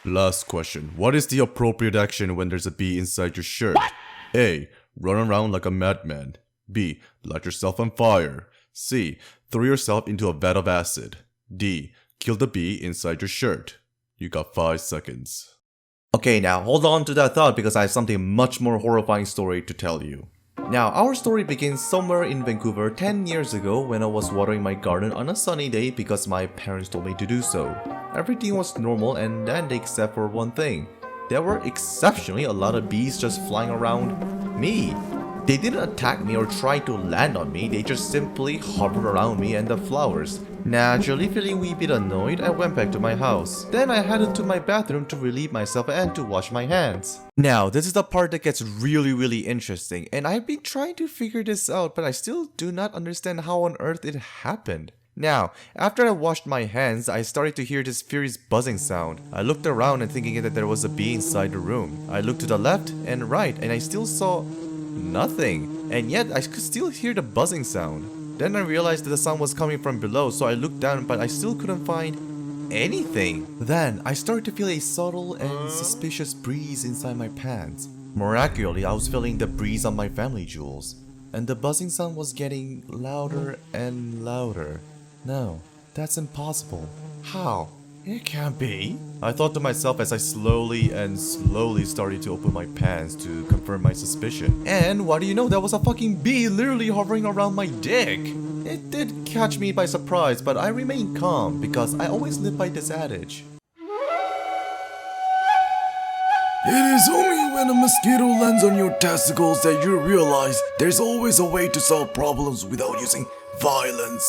Last question. What is the appropriate action when there's a bee inside your shirt? What? A. Run around like a madman. B. Light yourself on fire. C. Throw yourself into a vat of acid. D. Kill the bee inside your shirt. You got 5 seconds. Okay, now hold on to that thought because I have something much more horrifying story to tell you. Now, our story begins somewhere in Vancouver 10 years ago when I was watering my garden on a sunny day because my parents told me to do so. Everything was normal and dandy except for one thing. There were exceptionally a lot of bees just flying around me. They didn't attack me or try to land on me, they just simply hovered around me and the flowers. Naturally feeling a wee bit annoyed, I went back to my house. Then I headed to my bathroom to relieve myself and to wash my hands. Now, this is the part that gets really interesting, and I've been trying to figure this out, but I still do not understand how on earth it happened. Now, after I washed my hands, I started to hear this furious buzzing sound. I looked around and thinking that there was a bee inside the room. I looked to the left and right, and I still saw nothing, and yet I could still hear the buzzing sound. Then I realized that the sound was coming from below, so I looked down but I still couldn't find anything. Then I started to feel a subtle and suspicious breeze inside my pants. Miraculously, I was feeling the breeze on my family jewels, and the buzzing sound was getting louder and louder. No, that's impossible. How? It can't be. I thought to myself as I slowly started to open my pants to confirm my suspicion. And what do you know, there was a fucking bee literally hovering around my dick. It did catch me by surprise, but I remained calm because I always live by this adage. It is only when a mosquito lands on your testicles that you realize there's always a way to solve problems without using violence.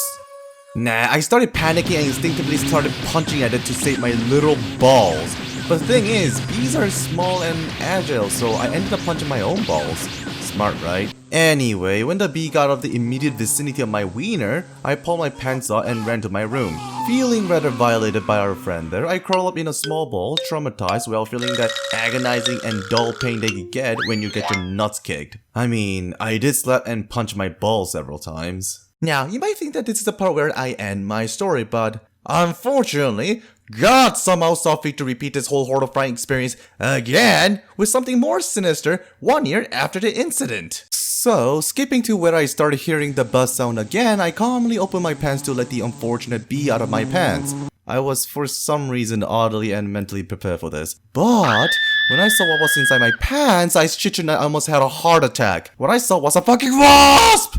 Nah, I started panicking and instinctively started punching at it to save my little balls. But the thing is, bees are small and agile, so I ended up punching my own balls. Smart, right? Anyway, when the bee got out of the immediate vicinity of my wiener, I pulled my pants off and ran to my room. Feeling rather violated by our friend there, I curled up in a small ball, traumatized while feeling that agonizing and dull pain that you get when you get your nuts kicked. I mean, I did slap and punch my balls several times. Now, you might think that this is the part where I end my story, but unfortunately, God somehow saw fit to repeat this whole horrifying experience again with something more sinister 1 year after the incident. So, skipping to where I started hearing the buzz sound again, I calmly opened my pants to let the unfortunate bee out of my pants. I was for some reason oddly and mentally prepared for this. But when I saw what was inside my pants, I shit you not, I almost had a heart attack. What I saw was a fucking wasp!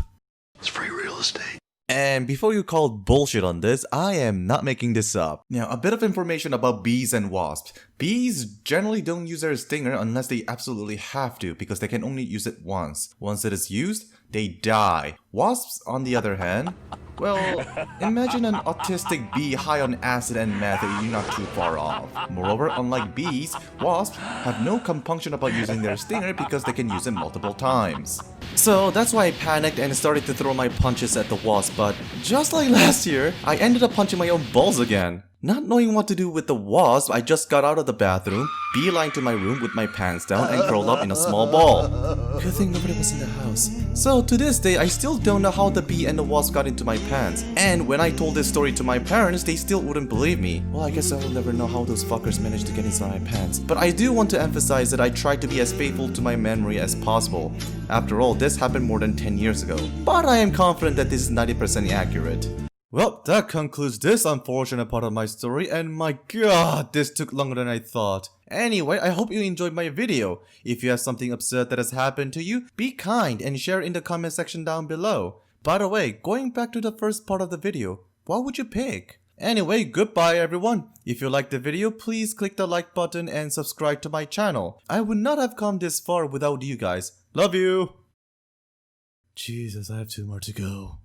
It's free real estate. And before you call bullshit on this, I am not making this up. Now, a bit of information about bees and wasps. Bees generally don't use their stinger unless they absolutely have to, because they can only use it once. Once it is used, they die. Wasps, on the other hand, well, imagine an autistic bee high on acid and meth and you're not too far off. Moreover, unlike bees, wasps have no compunction about using their stinger because they can use it multiple times. So that's why I panicked and started to throw my punches at the wasp, but just like last year, I ended up punching my own balls again. Not knowing what to do with the wasp, I just got out of the bathroom, beelined to my room with my pants down and curled up in a small ball. Good thing nobody was in the house. So to this day, I still don't know how the bee and the wasp got into my pants. And when I told this story to my parents, they still wouldn't believe me. Well, I guess I will never know how those fuckers managed to get inside my pants. But I do want to emphasize that I tried to be as faithful to my memory as possible. After all, this happened more than 10 years ago. But I am confident that this is 90% accurate. Well, that concludes this unfortunate part of my story, and my god, this took longer than I thought. Anyway, I hope you enjoyed my video. If you have something absurd that has happened to you, be kind and share in the comment section down below. By the way, going back to the first part of the video, what would you pick? Anyway, goodbye everyone. If you liked the video, please click the like button and subscribe to my channel. I would not have come this far without you guys. Love you! Jesus, I have 2 more to go.